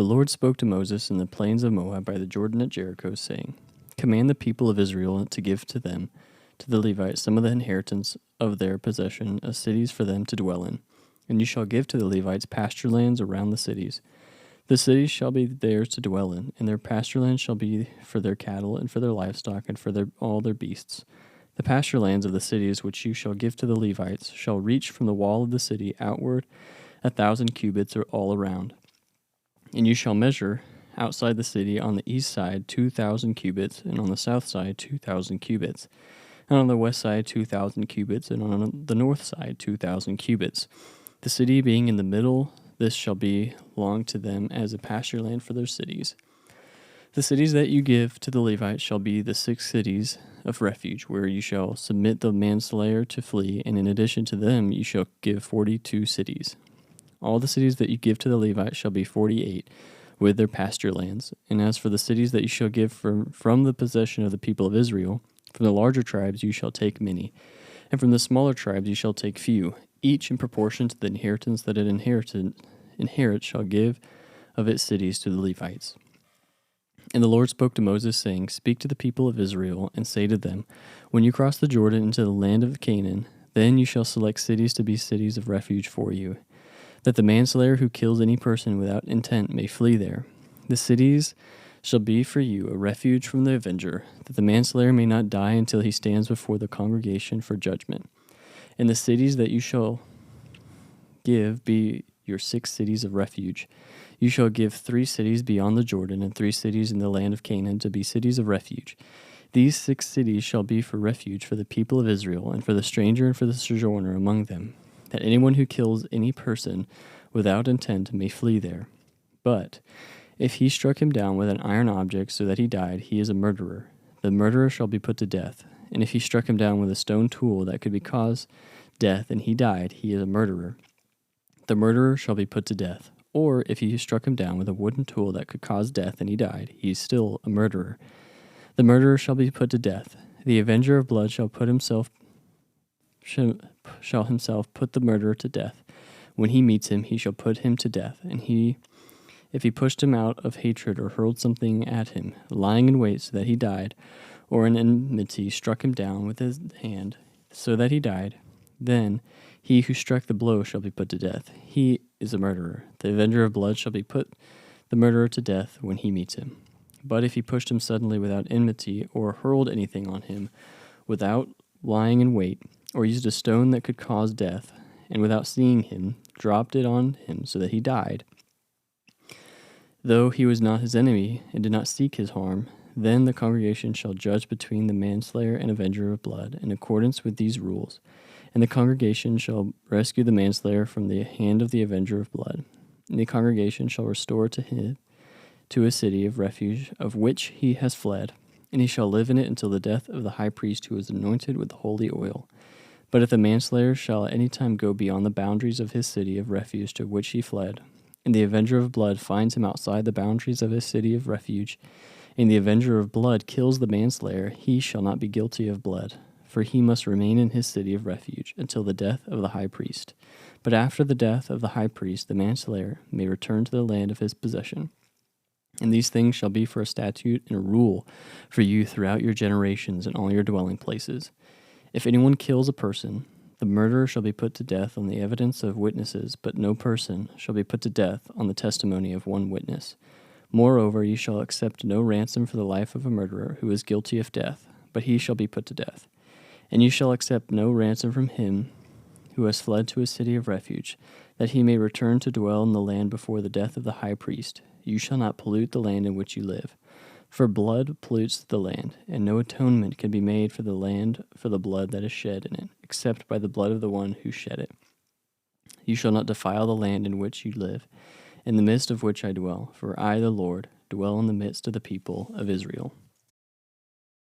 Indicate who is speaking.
Speaker 1: The Lord spoke to Moses in the plains of Moab by the Jordan at Jericho, saying, Command the people of Israel to give to them, to the Levites, some of the inheritance of their possession, as cities for them to dwell in. And you shall give to the Levites pasture lands around the cities. The cities shall be theirs to dwell in, and their pasture lands shall be for their cattle and for their livestock and for all their beasts. The pasture lands of the cities which you shall give to the Levites shall reach from the wall of the city outward 1,000 cubits all around. And you shall measure outside the city on the east side 2,000 cubits, and on the south side 2,000 cubits, and on the west side 2,000 cubits, and on the north side 2,000 cubits. The city being in the middle, this shall belong to them as a pasture land for their cities. The cities that you give to the Levites shall be the 6 cities of refuge, where you shall submit the manslayer to flee, and in addition to them you shall give 42 cities. All the cities that you give to the Levites shall be 48, with their pasture lands. And as for the cities that you shall give from the possession of the people of Israel, from the larger tribes you shall take many, and from the smaller tribes you shall take few, each in proportion to the inheritance that it inherits shall give of its cities to the Levites. And the Lord spoke to Moses, saying, Speak to the people of Israel, and say to them, When you cross the Jordan into the land of Canaan, then you shall select cities to be cities of refuge for you, that the manslayer who kills any person without intent may flee there. The cities shall be for you a refuge from the avenger, that the manslayer may not die until he stands before the congregation for judgment. And the cities that you shall give be your 6 cities of refuge. You shall give 3 cities beyond the Jordan, and 3 cities in the land of Canaan to be cities of refuge. These 6 cities shall be for refuge for the people of Israel, and for the stranger and for the sojourner among them, that anyone who kills any person without intent may flee there. But if he struck him down with an iron object so that he died, he is a murderer. The murderer shall be put to death. And if he struck him down with a stone tool that could cause death, and he died, he is a murderer. The murderer shall be put to death. Or if he struck him down with a wooden tool that could cause death, and he died, he is still a murderer. The murderer shall be put to death. The avenger of blood shall himself put the murderer to death. When he meets him, he shall put him to death. And if he pushed him out of hatred or hurled something at him, lying in wait so that he died, or in enmity struck him down with his hand so that he died, then he who struck the blow shall be put to death. He is a murderer. The avenger of blood shall be put the murderer to death when he meets him. But if he pushed him suddenly without enmity, or hurled anything on him without lying in wait, or used a stone that could cause death, and without seeing him, dropped it on him so that he died, though he was not his enemy, and did not seek his harm, then the congregation shall judge between the manslayer and avenger of blood, in accordance with these rules. And the congregation shall rescue the manslayer from the hand of the avenger of blood. And the congregation shall restore to him to a city of refuge of which he has fled, and he shall live in it until the death of the high priest who is anointed with the holy oil. But if the manslayer shall at any time go beyond the boundaries of his city of refuge to which he fled, and the avenger of blood finds him outside the boundaries of his city of refuge, and the avenger of blood kills the manslayer, he shall not be guilty of blood, for he must remain in his city of refuge until the death of the high priest. But after the death of the high priest, the manslayer may return to the land of his possession. And these things shall be for a statute and a rule for you throughout your generations in all your dwelling places. If anyone kills a person, the murderer shall be put to death on the evidence of witnesses, but no person shall be put to death on the testimony of one witness. Moreover, you shall accept no ransom for the life of a murderer who is guilty of death, but he shall be put to death. And you shall accept no ransom from him who has fled to his city of refuge, that he may return to dwell in the land before the death of the high priest. You shall not pollute the land in which you live. For blood pollutes the land, and no atonement can be made for the land for the blood that is shed in it, except by the blood of the one who shed it. You shall not defile the land in which you live, in the midst of which I dwell, for I, the Lord, dwell in the midst of the people of Israel.